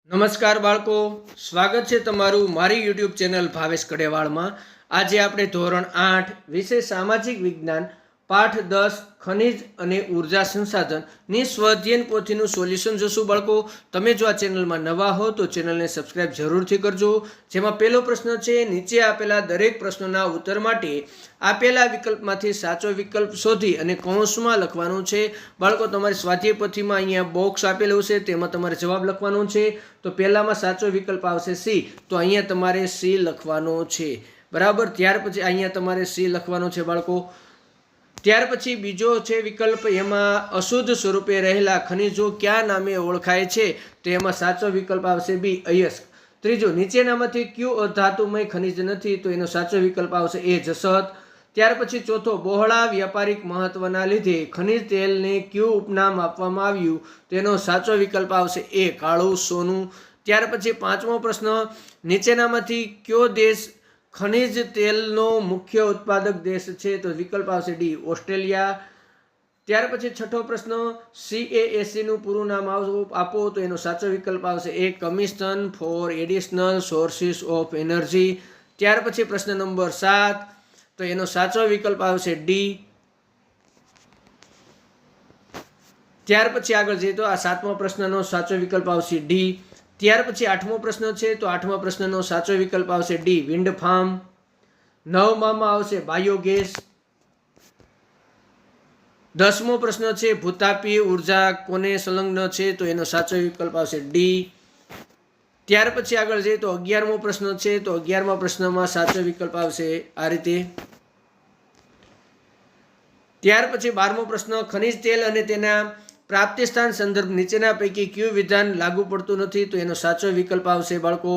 નમસ્કાર બાળકો, સ્વાગત છે તમારું મારી યુટ્યુબ ચેનલ ભાવેશ કડેવાળમાં। આજે આપણે ધોરણ 8 વિષય સામાજિક વિજ્ઞાન પાઠ 10 ખનિજ અને ઉર્જા સંસાધનની સ્વાધ્યાયન પોથીનું સોલ્યુશન જોશું। બાળકો, તમે જો આ ચેનલમાં નવા હો તો ચેનલને સબસ્ક્રાઇબ જરૂરથી કરજો। જેમાં પહેલો પ્રશ્ન છે, નીચે આપેલા દરેક પ્રશ્નોના ઉત્તર માટે આપેલા વિકલ્પમાંથી સાચો વિકલ્પ શોધી અને કૌંસમાં લખવાનું છે। બાળકો, તમારી સ્વાધ્યાય પોથીમાં અહીંયા બોક્સ આપેલું છે, તેમાં તમારે જવાબ લખવાનો છે। તો પહેલામાં સાચો વિકલ્પ આવશે સી, તો અહીંયા તમારે સી લખવાનો છે, બરાબર। ત્યાર પછી અહીંયા તમારે સી લખવાનો છે બાળકો। ત્યાર પછી બીજો છે વિકલ્પ, એમાં અશુદ્ધ સ્વરૂપે રહેલા ખનિજો કયા નામે ઓળખાય છે, તો એમાં સાચો વિકલ્પ આવશે બી, અયસ્ક। ત્રીજો, નીચેનામાંથી કયું અધાતુમય ખનિજ નથી, તો એનો સાચો વિકલ્પ આવશે એ, જસત। ત્યાર પછી ચોથો, બહોળા વ્યાપારિક મહત્વના લીધે ખનિજ તેલને કયું ઉપનામ આપવામાં આવ્યું, તો એનો સાચો વિકલ્પ આવશે એ, કાળું સોનું। ત્યાર પછી પાંચમો પ્રશ્ન, નીચેનામાંથી કયો દેશ ખનિજ તેલનો મુખ્ય ઉત્પાદક દેશ છે, તો વિકલ્પ આવશે ડી, ઓસ્ટ્રેલિયા। ત્યાર પછી છઠ્ઠો પ્રશ્ન, CAAC નું પૂરું નામ આપો, તો એનો સાચો વિકલ્પ આવશે એ, commission for additional sources of energy. ત્યાર પછી પ્રશ્ન નંબર 7, તો એનો સાચો વિકલ્પ આવશે ડી। ત્યાર પછી આગળ જઈએ તો આ સાતમા પ્રશ્નનો સાચો વિકલ્પ આવશે ડી। ત્યાર પછી આઠમો પ્રશ્ન છે, તો આઠમા પ્રશ્નનો સાચો વિકલ્પ આવશે ડી, વિન્ડ ફાર્મ। નવમામાં આવશે બાયોગેસ। 10મો પ્રશ્ન છે, ભૂતાપીય ઉર્જા કોને સંલગ્ન છે, તો એનો સાચો વિકલ્પ આવશે ડી। ત્યાર પછી આગળ જઈએ તો 11મો પ્રશ્ન છે, તો 11મા પ્રશ્નમાં સાચો વિકલ્પ આવશે આ રીતે। ત્યાર પછી 12મો પ્રશ્ન, ખનિજ તેલ અને તેના પ્રાપ્તિ સ્થાન સંદર્ભ નીચેના પૈકી કયું વિધાન લાગુ પડતું નથી, તો એનો સાચો વિકલ્પ આવશે બાળકો,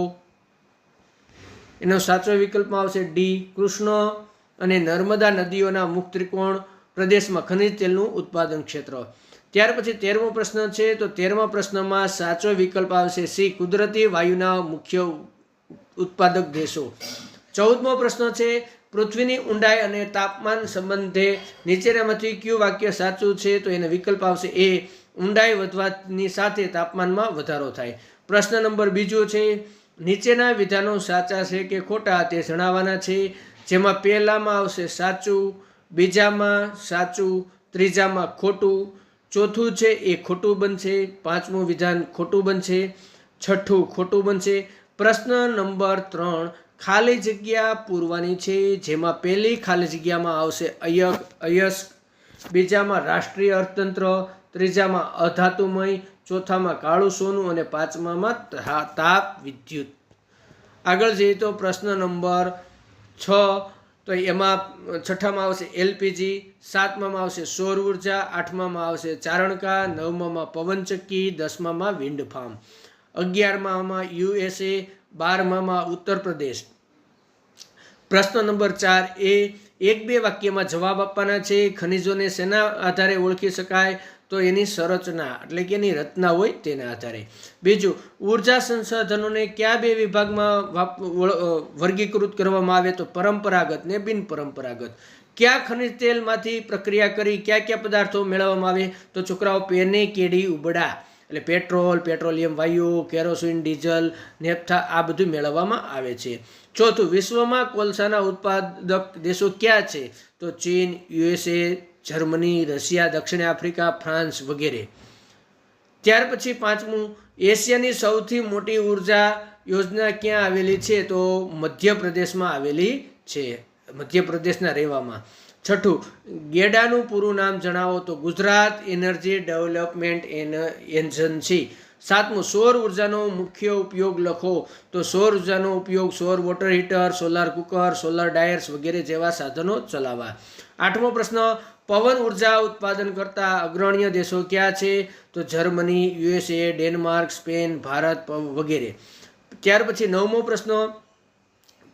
એનો સાચો વિકલ્પમાં આવશે ડી, કૃષ્ણ અને નર્મદા નદીઓના મુખ ત્રિકોણ પ્રદેશમાં ખનિજ તેલનું ઉત્પાદન ક્ષેત્ર। ત્યાર પછી 13મો પ્રશ્ન છે, તો 13મા પ્રશ્નમાં સાચો વિકલ્પ આવશે સી, કુદરતી વાયુના મુખ્ય ઉત્પાદક દેશો। 14મો પ્રશ્ન છે, પૃથ્વીની ઊંડાઈ અને તાપમાન સંબંધે નીચેનામાંથી કયું વાક્ય સાચું છે, તો એનો વિકલ્પ આવશે એ, ઊંડાઈ વધવાની સાથે તાપમાનમાં વધારો થાય। પ્રશ્ન નંબર બીજો છે, નીચેના વિધાનો સાચા છે કે ખોટા તે જણાવવાના છે। જેમાં પહેલામાં આવશે સાચું, બીજામાં સાચું, ત્રીજામાં ખોટું, ચોથું છે એ ખોટું બનશે, પાંચમું વિધાન ખોટું બનશે, છઠ્ઠું ખોટું બનશે। પ્રશ્ન નંબર 3, ખાલી જગ્યા પૂરવાની છે, જેમાં પહેલી ખાલી જગ્યામાં આવશે અયસ્ક, બીજામાં રાષ્ટ્રીય અર્થતંત્ર, ત્રીજામાં અધાતુમય, ચોથામાં કાળું સોનું અને પાંચમામાં તાપ વિદ્યુત। આગળ જઈએ તો પ્રશ્ન નંબર 6, તો એમાં છઠ્ઠામાં આવશે એલપીજી, સાતમામાં આવશે સૌર ઉર્જા, આઠમામાં આવશે Charanka, નવમામાં પવનચક્કી, 10મામાં wind farm, 11મામાં USA, 12મામાં Uttar Pradesh. પ્રશ્ન નંબર 4 એ, એક બે વાક્યમાં જવાબ આપવાના છે। ખનિજોને શેના આધારે ઓળખી શકાય, તો એની સંરચના એટલે કે એની રચના હોય તેના આધારે। બીજું, ઉર્જા સંસાધનોને કયા બે વિભાગમાં વર્ગીકૃત કરવામાં આવે, તો પરંપરાગત ને બિન પરંપરાગત। કયા ખનિજ તેલમાંથી પ્રક્રિયા કરી કયા કયા પદાર્થો મેળવવામાં આવે, તો છોકરાઓ પેને કેડી ઉબડા એટલે પેટ્રોલ, પેટ્રોલિયમ વાયુ, કેરોસીન, ડીઝલ, નેફ્થા આ બધું મેળવવામાં આવે છે। ચોથું, વિશ્વમાં કોલસાના ઉત્પાદક દેશો ક્યાં છે, તો ચીન, USA, જર્મની, રશિયા, દક્ષિણ આફ્રિકા, ફ્રાન્સ વગેરે। ત્યાર પછી પાંચમું, એશિયાની સૌથી મોટી ઉર્જા યોજના ક્યાં આવેલી છે, તો મધ્યપ્રદેશમાં આવેલી છે, મધ્યપ્રદેશના રેવામાં। છઠ્ઠું, ગેડાનું પૂરું નામ જણાવો, તો ગુજરાત એનર્જી ડેવલપમેન્ટ એજન્સી। સાતમું, સૌર ઉર્જાનો મુખ્ય ઉપયોગ લખો, તો સૌર ઉર્જાનો ઉપયોગ સૌર water heater, solar cooker, solar dryers વગેરે જેવા સાધનો ચલાવવા। આઠમો પ્રશ્ન, પવન ઉર્જા ઉત્પાદન કરતા અગ્રણીય દેશો ક્યાં છે, તો Germany, USA, Denmark, Spain, Bharat વગેરે। ત્યાર પછી નવમો પ્રશ્ન,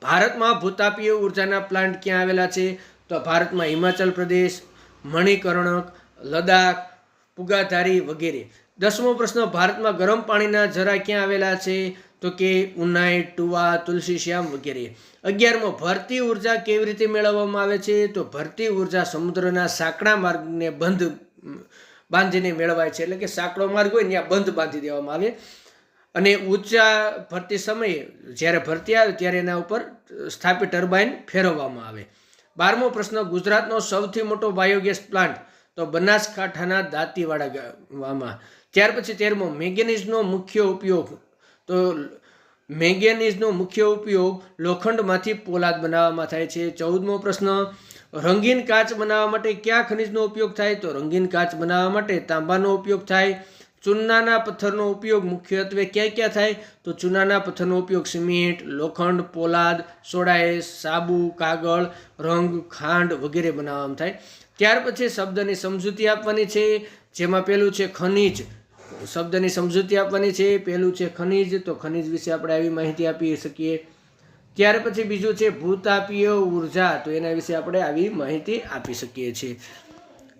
ભારતમાં ભૂતાપીય ઉર્જાના પ્લાન્ટ ક્યાં આવેલા છે, તો ભારતમાં હિમાચલ પ્રદેશ, મણિકર્ણક, લદ્દાખ, પુગાધારી વગેરે। 10મો પ્રશ્ન, ભારતમાં ગરમ પાણીના ઝરા ક્યાં આવેલા છે, તો કે ઉનાઈ, ટુવા, તુલસીશ્યામ વગેરે। 11મો, ભરતી ઉર્જા કેવી રીતે મેળવવામાં આવે છે, તો ભરતી ઉર્જા સમુદ્રના સાંકડા માર્ગને બાંધીને મેળવાય છે, એટલે કે સાંકડો માર્ગ હોય ને ત્યાં બંધ બાંધી દેવામાં આવે। અને ઊંચા ભરતી સમયે જ્યારે ભરતી આવે ત્યારે એના ઉપર સ્થાપિત ટર્બાઇન ફેરવવામાં આવે. 12મો પ્રશ્ન, ગુજરાતનો સૌથી મોટો બાયોગેસ પ્લાન્ટ તો બનાસકાંઠાના દાંતીવાડા ગામમાં. ત્યાર પછી 13મો, મેંગેનીઝનો મુખ્ય ઉપયોગ તો મેંગેનીઝનો મુખ્ય ઉપયોગ લોખંડમાંથી પોલાદ બનાવવામાં થાય છે. 14મો પ્રશ્ન, રંગીન કાચ બનાવવા માટે કયા ખનિજનો ઉપયોગ થાય? તો રંગીન કાચ બનાવવા માટે તાંબાનો ઉપયોગ થાય. ચૂનાના પથ્થરનો ઉપયોગ મુખ્યત્વે ક્યાં ક્યાં થાય? તો ચૂનાના પથ્થરનો ઉપયોગ સિમેન્ટ, લોખંડ, પોલાદ, સોડા એશ, સાબુ, કાગળ, રંગ, ખાંડ વગેરે બનાવવામાં થાય. ત્યાર પછી શબ્દની સમજૂતી આપવાની છે, જેમાં પહેલું છે ખનિજ. શબ્દની સમજૂતી આપવાની છે, પહેલું છે ખનિજ, તો ખનિજ વિશે આપણે આવી માહિતી આપી શકીએ. ત્યાર પછી બીજું છે ભૂતાપીય ઉર્જા, તો એના વિશે આપણે આવી માહિતી આપી શકીએ છીએ.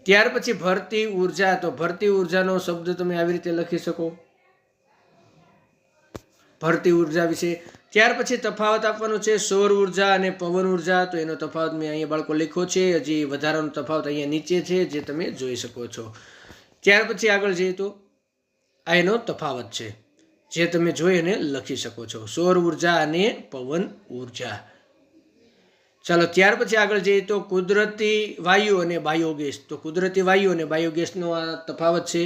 ત્યાર પછી ભરતી ઉર્જા, તો ભરતી ઉર્જાનો શબ્દ તમે આવી રીતે લખી શકો, ભરતી ઉર્જા વિશે. ત્યાર પછી તફાવત આપવાનો છે સૌર ઉર્જા અને પવન ઉર્જા, તો એનો તફાવત મેં અહીંયા બાળકો લખ્યો છે. હજી વધારાનો તફાવત અહીંયા નીચે છે, જે તમે જોઈ શકો છો. ત્યાર પછી આગળ જઈએ તો આ એનો તફાવત છે, જે તમે જોઈ અને લખી શકો છો, સૌર ઉર્જા અને પવન ઉર્જા. ચાલો ત્યાર પછી આગળ જઈએ તો કુદરતી વાયુ અને બાયોગેસ, તો કુદરતી વાયુ અને બાયોગેસનો આ તફાવત છે.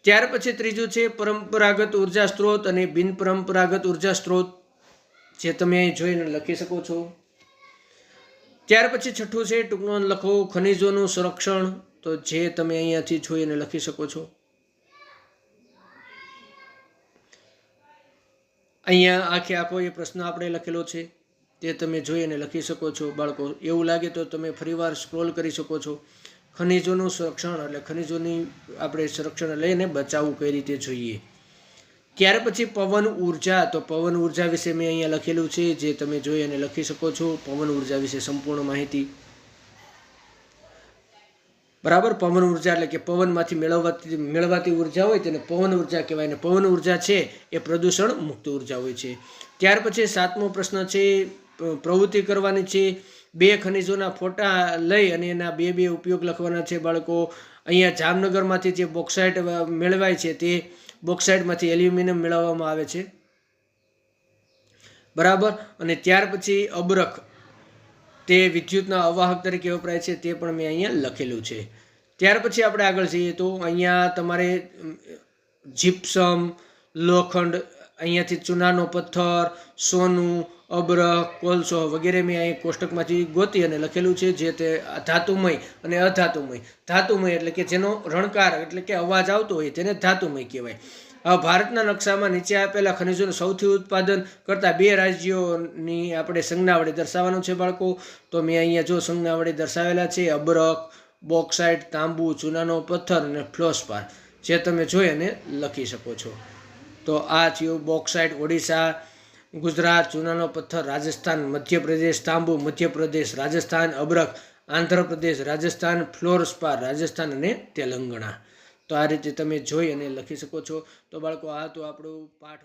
ત્યાર પછી ત્રીજું છે પરંપરાગત ઉર્જા સ્ત્રોત અને બિનપરંપરાગત ઉર્જા સ્ત્રોત, જે તમે અહીં જોઈને લખી શકો છો. ત્યાર પછી છઠ્ઠું છે ટૂંકમાં લખો ખનિજોનું સંરક્ષણ, તો જે તમે અહીંયાથી જોઈને લખી શકો છો. અહીંયા આખો એ પ્રશ્ન આપણે લખેલો છે, તે તમે જોઈ અને લખી શકો છો. બાળકો એવું લાગે તો તમે ફરીવાર સ્ક્રોલ કરી શકો છો. ખનિજોનું સંરક્ષણ એટલે ખનિજોની આપણે સંરક્ષણ લઈને બચાવવું કઈ રીતે જોઈએ. ત્યાર પછી પવન ઉર્જા, તો પવન ઉર્જા વિશે મેં અહીંયા લખેલું છે, જે તમે જોઈ અને લખી શકો છો. પવન ઉર્જા વિશે સંપૂર્ણ માહિતી. બરાબર, પવન ઉર્જા એટલે કે પવનમાંથી મેળવાતી ઉર્જા હોય તેને પવન ઉર્જા કહેવાય. અને પવન ઉર્જા છે એ પ્રદૂષણ મુક્ત ઉર્જા હોય છે. ત્યાર પછી 7મો પ્રશ્ન છે પ્રવૃત્તિ કરવાની છે. 2 ખનિજોના ફોટા લઈ અને એના બે ઉપયોગ લખવાના છે બાળકો. અહીંયા જામનગરમાંથી જે બોક્સાઇટ મેળવાય છે તે બોક્સાઇટમાંથી એલ્યુમિનિયમ મેળવવામાં આવે છે. બરાબર, અને ત્યાર પછી અબરખ, તે વિદ્યુતના અવાહક તરીકે વપરાય છે, તે પણ મેં અહીંયા લખેલું છે. ત્યાર પછી આપણે આગળ જઈએ તો અહીંયા તમારે જીપ્સમ, લોખંડ, અહીંયાથી ચૂનાનો પથ્થર, સોનું, અબરખ, કોલસો વગેરે મેં અહીં કોષ્ટકમાંથી ગોતી અને લખેલું છે, જે તે ધાતુમય અને અધાતુમય. ધાતુમય એટલે કે જેનો રણકાર એટલે કે અવાજ આવતો હોય તેને ધાતુમય કહેવાય. હવે ભારતના નકશામાં નીચે આપેલા ખનિજોનું સૌથી ઉત્પાદન કરતા 2 રાજ્યોની આપણે સંજ્ઞા વડે દર્શાવવાનું છે બાળકો. તો મેં અહીંયા જો સંજ્ઞા વડે દર્શાવેલા છે અબરખ, બોક્સાઇટ, તાંબુ, ચૂનાનો પથ્થર અને ફ્લોસ્પાર, જે તમે જોઈ અને લખી શકો છો. તો આ થયું બોક્સાઇટ ઓડિશા, ગુજરાત, ચૂનાનો પથ્થર રાજસ્થાન, મધ્યપ્રદેશ, તાંબુ મધ્યપ્રદેશ, રાજસ્થાન, અબરખ આંધ્રપ્રદેશ, રાજસ્થાન, ફ્લોરસ્પાર રાજસ્થાન અને તેલંગાણા. તો આ રીતે તમે જોઈ અને લખી શકો છો. તો બાળકો આ તો આપણું પાઠ